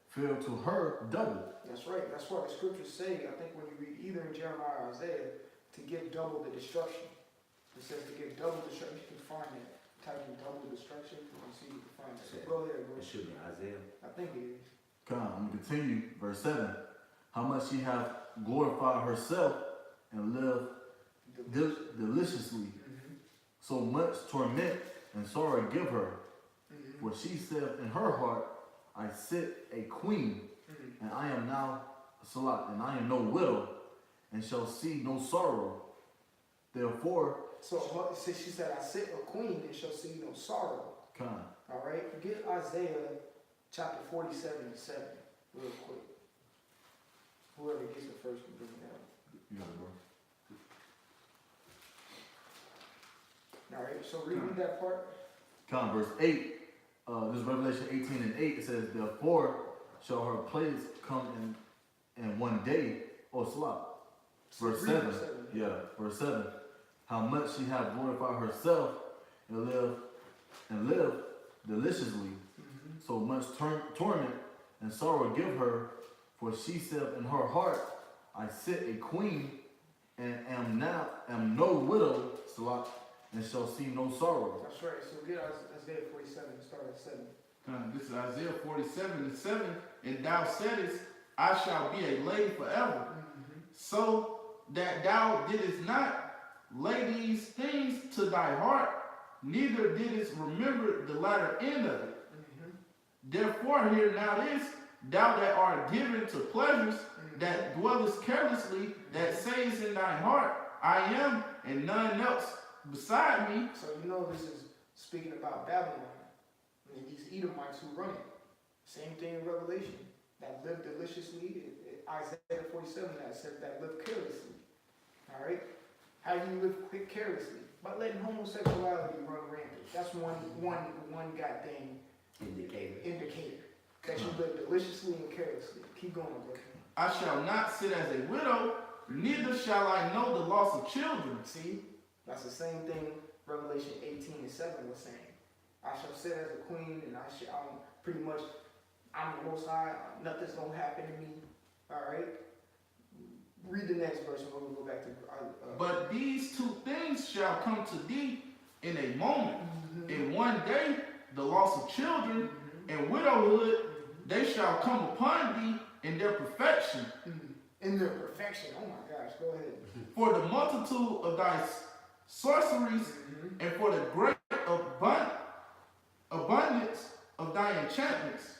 fill to her double. That's right. That's why the scriptures say, I think when you read either in Jeremiah or Isaiah, to give double the destruction. It says to give double destruction. You can find that. Type in double destruction. You can see you can find that. So go ahead, bro. It should be Isaiah. I think it is. Come on, I'm gonna continue. Verse 7. How much she hath glorified herself and lived deliciously. So much torment and sorrow give her. For she said in her heart, I sit a queen, and I am now Salat, and I am no widow, and shall see no sorrow. Therefore, So she said, I sit a queen and shall see no sorrow. come. All right, get Isaiah chapter 47:7 real quick. Whoever gets it first can bring it out. You got it, bro. All right, so read that part. Come, verse 8. This is Revelation 18:8. It says, therefore shall her place come in one day, or Salat. Verse 7. Yeah, verse 7. How much she hath glorified herself and live deliciously. So much torment and sorrow give her, for she said in her heart, I sit a queen, and am no widow, Salat, and shall see no sorrow. That's right. So get Isaiah 47 and start at 7. This is Isaiah 47:7. And thou saidest, I shall be a lady forever. So that thou didst not lay these things to thy heart, neither didst remember the latter end of it. Therefore hear now this, thou that art given to pleasures, that dwellest carelessly, that sayest in thine heart, I am, and none else beside me. So you know this is speaking about Babylon and these Edomites who run it. Same thing in Revelation. That live deliciously. Isaiah 47 that says that live carelessly. All right. How do you live carelessly? By letting homosexuality run rampant. That's one goddamn indicator that you live deliciously and carelessly. Keep going, bro. I shall not sit as a widow, neither shall I know the loss of children. See, that's the same thing Revelation 18:7 was saying. I shall sit as a queen, and I'm the Most High. Nothing's gonna happen to me. All right. Read the next verse, and we'll go back to. But these two things shall come to thee in a moment. In one day, the loss of children and widowhood, they shall come upon thee in their perfection. In their perfection. Oh my gosh, go ahead. For the multitude of thy sorceries and for the great abundance of thy enchantments.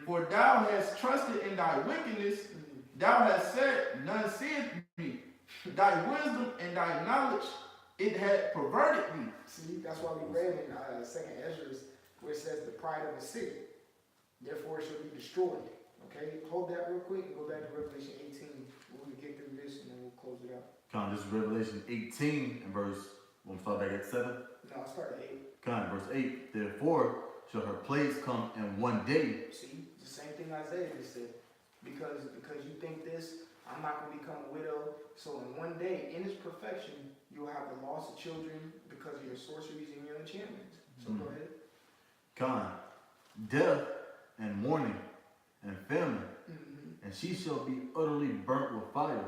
For thou hast trusted in thy wickedness. Thou hast said, none seeth me. Thy wisdom and thy knowledge, it had perverted thee. See, that's why we read in 2nd Ezra where it says the pride of the city. Therefore it shall be destroyed. Okay, hold that real quick and go back to Revelation 18. We're going to get through this and then we'll close it out. Come, this is Revelation 18 and verse, we'll start back at 7. No, I'll start at 8. Come, verse 8. Therefore shall her place come in one day. See, it's the same thing Isaiah just said. Because you think this, I'm not going to become a widow. So in one day, in its perfection, you'll have the loss of children because of your sorceries and your enchantments. So go ahead. Come, death and mourning and famine, and she shall be utterly burnt with fire.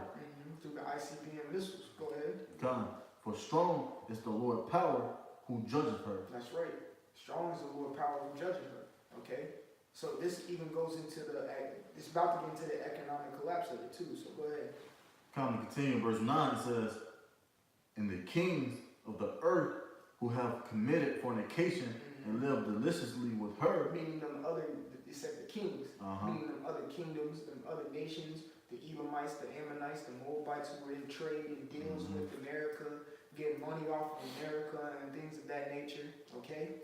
Through the ICBM missiles. Go ahead. Come, for strong is the Lord power who judges her. That's right. Strong is the Lord power who judges her. Okay? So this even goes into it's about to get into the economic collapse of it too. So go ahead. Come, to continue, verse 9 says, and the kings of the earth who have committed fornication and lived deliciously with her. Meaning them other, it said the kings. Meaning them other kingdoms, them other nations, the Edomites, the Ammonites, the Moabites who were in trade and deals with America, getting money off of America and things of that nature. Okay?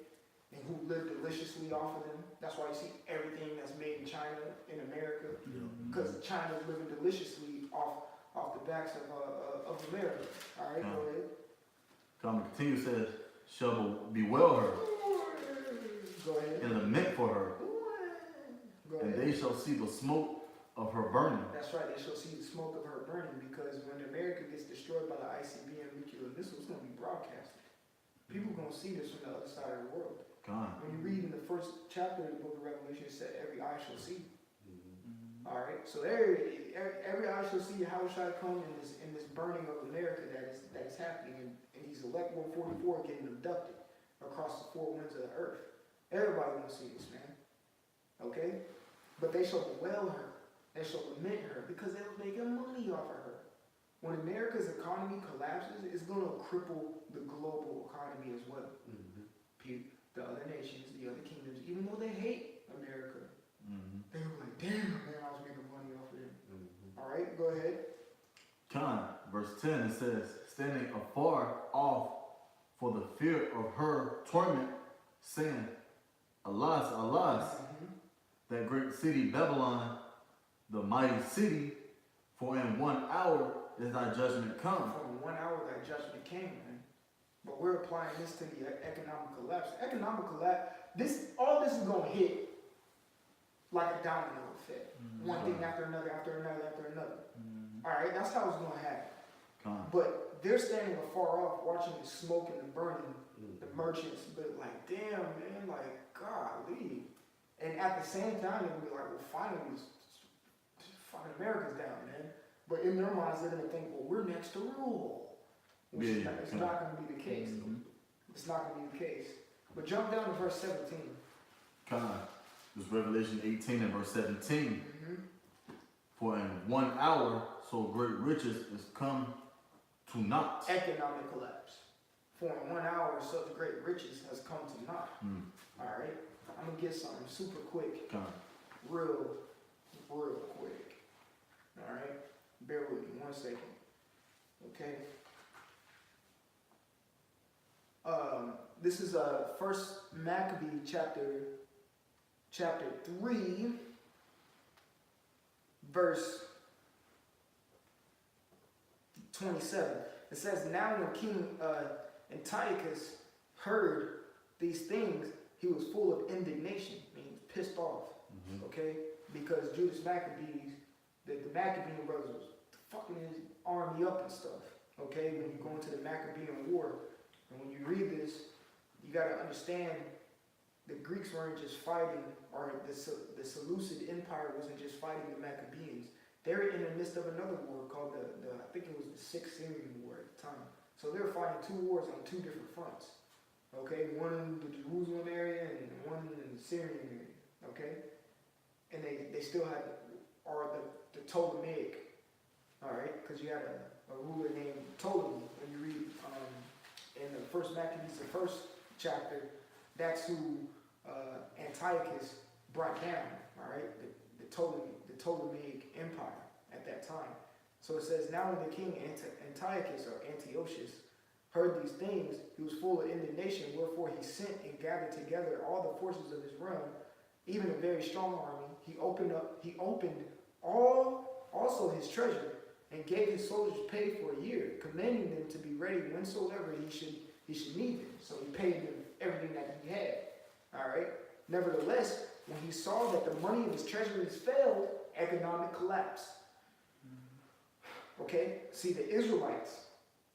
And who live deliciously off of them. That's why you see everything that's made in China, in America, because China's living deliciously off the backs of America. All right, go ahead. Come, continue, says, shall bewail her. Go ahead. And lament for her. Go And ahead. they shall see the smoke of her burning. That's right. They shall see the smoke of her burning, because when America gets destroyed by the ICBM nuclear this was gonna be broadcasted. People gonna see this from the other side of the world. God. When you read in the first chapter of the book of Revelation, it said every eye shall see. All right, so every eye shall see how shall come in this burning of America that is happening, and these elect 144 getting abducted across the four winds of the earth. Everybody gonna see this, man. Okay, but they shall bewail her, they shall lament her, because they were making money off of her. When America's economy collapses, it's gonna cripple the global economy as well. The other nations, the other kingdoms, even though they hate America, they were like, damn, man, I was making money off of them. All right, go ahead. Con, verse 10, it says, standing afar off for the fear of her torment, saying, Alas, alas, that great city Babylon, the mighty city, for in 1 hour is thy judgment come. For 1 hour that judgment came, man. But we're applying this to the economic collapse. Economic collapse, all this is going to hit like a domino effect. One thing after another, after another, after another. All right, that's how it's going to happen. Con. But they're standing afar off watching the smoke and the burning, the merchants, but like, damn, man, like, golly. And at the same time, they'll be like, well, finally, fucking America's down, man. But in their minds, they're going to think, well, we're next to rule. Which it's not going to be the case. It's not going to be the case. But jump down to verse 17. Con. This is Revelation 18 and verse 17. For in 1 hour, so great riches is come to naught. Economic collapse. For in 1 hour, such great riches has come to naught. All right? I'm going to get something super quick. Con. Real quick. All right? Bear with me 1 second. Okay? This is First Maccabee chapter 3, verse 27. It says, now when King Antiochus heard these things, he was full of indignation. I mean, he was pissed off. Okay? Because Judas Maccabees, the Maccabean brothers was fucking his army up and stuff. Okay? When you go into the Maccabean War, and when you read this, you got to understand the Greeks weren't just fighting, or the Seleucid Empire wasn't just fighting the Maccabees. They were in the midst of another war called I think it was the Sixth Syrian War at the time. So they were fighting 2 wars on 2 different fronts. Okay, one in the Jerusalem area and one in the Syrian area. Okay, and they still had the Ptolemaic. All right, because you had a ruler named Ptolemy. When you read in the First Maccabees, the first chapter, that's who Antiochus brought down. All right, the Ptolemaic Empire at that time. So it says, now when the king Antiochus or Antiochus heard these things, he was full of indignation. Wherefore he sent and gathered together all the forces of his realm, even a very strong army. He opened also his treasure, and gave his soldiers pay for a year, commanding them to be ready whensoever he should need them. So he paid them everything that he had. All right. Nevertheless, when he saw that the money of his treasuries failed, economic collapse. Okay. See, the Israelites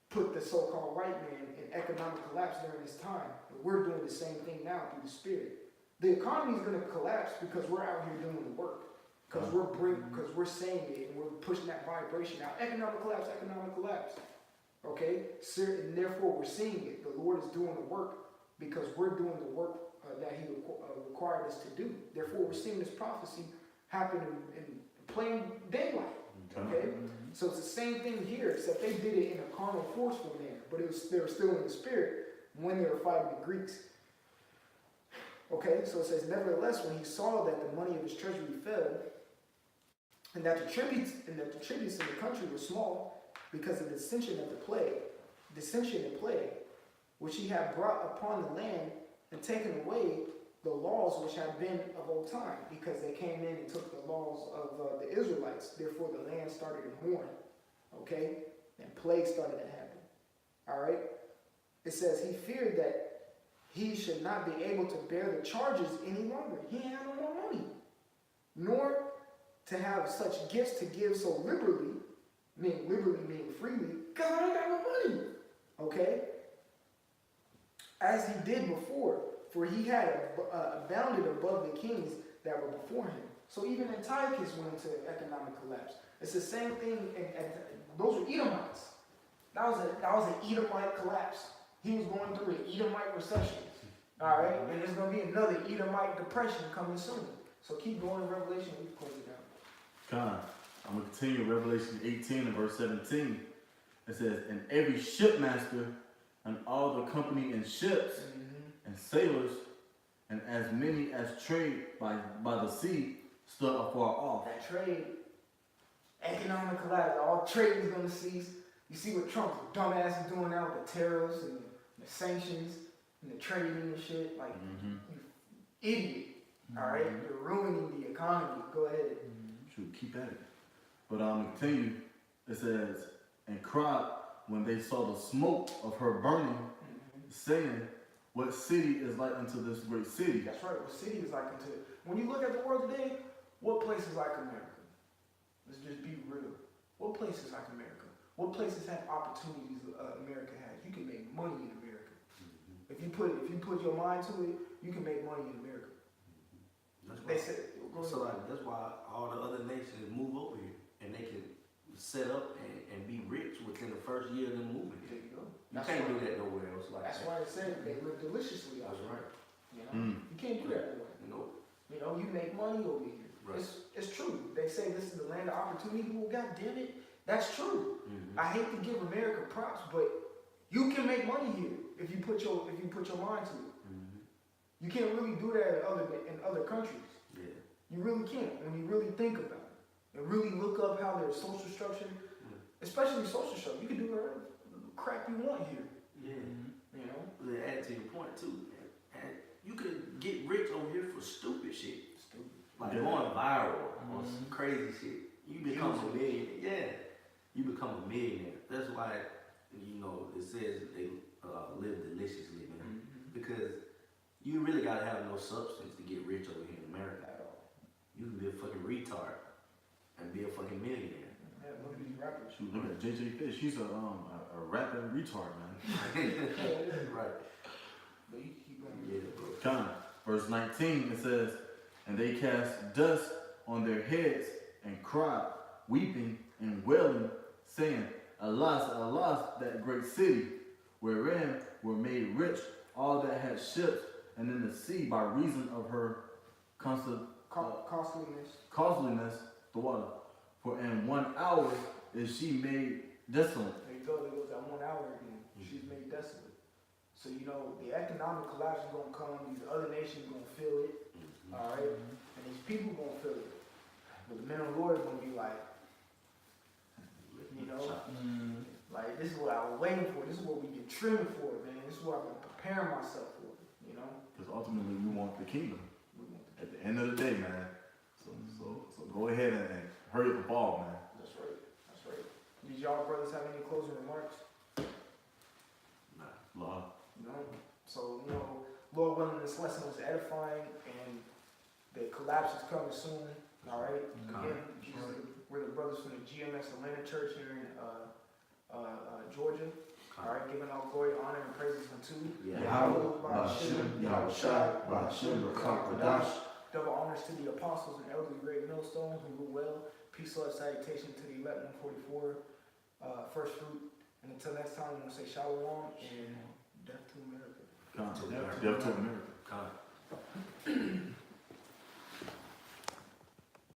put the so-called white man in economic collapse during this time. And we're doing the same thing now through the Spirit. The economy is going to collapse because we're out here doing the work. Because we're saying it and we're pushing that vibration out. Economic collapse, economic collapse. Okay? And therefore we're seeing it. The Lord is doing the work because we're doing the work that He required us to do. Therefore we're seeing this prophecy happen in plain daylight. Okay? So it's the same thing here, except they did it in a carnal, forceful manner. But they were still in the Spirit when they were fighting the Greeks. Okay? So it says, nevertheless, when he saw that the money of his treasury fell, and that the tributes in the country were small, because of the dissension and plague, which he had brought upon the land, and taken away the laws which had been of old time, because they came in and took the laws of the Israelites. Therefore, the land started to mourn. Okay, and plague started to happen. All right. It says he feared that he should not be able to bear the charges any longer. He had no more money, nor to have such gifts to give so liberally, meaning freely, because I ain't got no money. Okay? As he did before, for he had abounded above the kings that were before him. So even Antiochus went into economic collapse. It's the same thing, and those were Edomites. That was an Edomite collapse. He was going through an Edomite recession. All right? And there's going to be another Edomite depression coming soon. So keep going in Revelation. We can close it down. Con, I'm going to continue Revelation 18 and verse 17. It says, and every shipmaster and all the company in ships and sailors and as many as trade by the sea stood afar off. That trade, economic collapse, all trade is going to cease. You see what Trump's dumbass is doing now with the tariffs and the sanctions and the trading and shit. Like, you idiot. All right? You're ruining the economy. Go ahead. Should keep at it. But continue. It says, and cried when they saw the smoke of her burning, saying, what city is like unto this great city? That's right. What city is like unto it? When you look at the world today, what place is like America? Let's just be real. What place is like America? What places have opportunities America has? You can make money in America. If you put your mind to it, you can make money in America. That's why all the other nations move over here and they can set up and be rich within the first year of them moving There here. you go. You can't do that nowhere else like That's that. why it said they live deliciously out That's there. right. You know, you can't do that nowhere. You know, you make money over here. Right. It's true. They say this is the land of opportunity. Well, God damn it, that's true. I hate to give America props, but you can make money here if you put your mind to it. You can't really do that in other countries. Yeah. You really can't when you really think about it and really look up how their social structure, especially social structure. You can do whatever crap you want here. Yeah. You know. To add to your point too, and you could get rich over here for stupid shit. Like going viral or some crazy shit. You become a millionaire. Yeah. You become a millionaire. That's why, you know, it says they live deliciously, man. Because you really gotta have no substance to get rich over here in America at all. You can be a fucking retard and be a fucking millionaire. Yeah, look at these rappers. Shoot, look at JJ Fish. He's a rapping retard, man. Right. But you keep going. Yeah, bro. Con, verse 19, it says, and they cast dust on their heads and cried, weeping and wailing, saying, alas, alas, that great city, wherein were made rich all that had ships and in the sea by reason of her costliness, the water. For in 1 hour is she made desolate. There you go, there goes that 1 hour again. She's made desolate. So, you know, the economic collapse is going to come. These other nations are going to feel it. All right? And these people are going to feel it. But the men of the Lord are going to be like, you know, like, this is what I was waiting for. This is what we've been trimming for, man. This is what I've been preparing myself for, you know? Because ultimately we want the kingdom. At the end of the day, man. So go ahead and hurry up the ball, man. That's right. That's right. Did y'all brothers have any closing remarks? Law. You know? So, you know, Lord willing, this lesson was edifying, and the collapse is coming soon. All right? Again, we're the brothers from the GMS Atlanta Church here in Georgia. All right? Giving all glory, honor, and praises unto Yahweh, Ba'ashem, Yahushua, Ba'ashem, B'Kach, double honors to the apostles and elders of Great Millstone who rule well. Peace, love, salutation to the elect 144, first fruit. And until next time, I'm going to say shalom and death to America. Death to America. Con.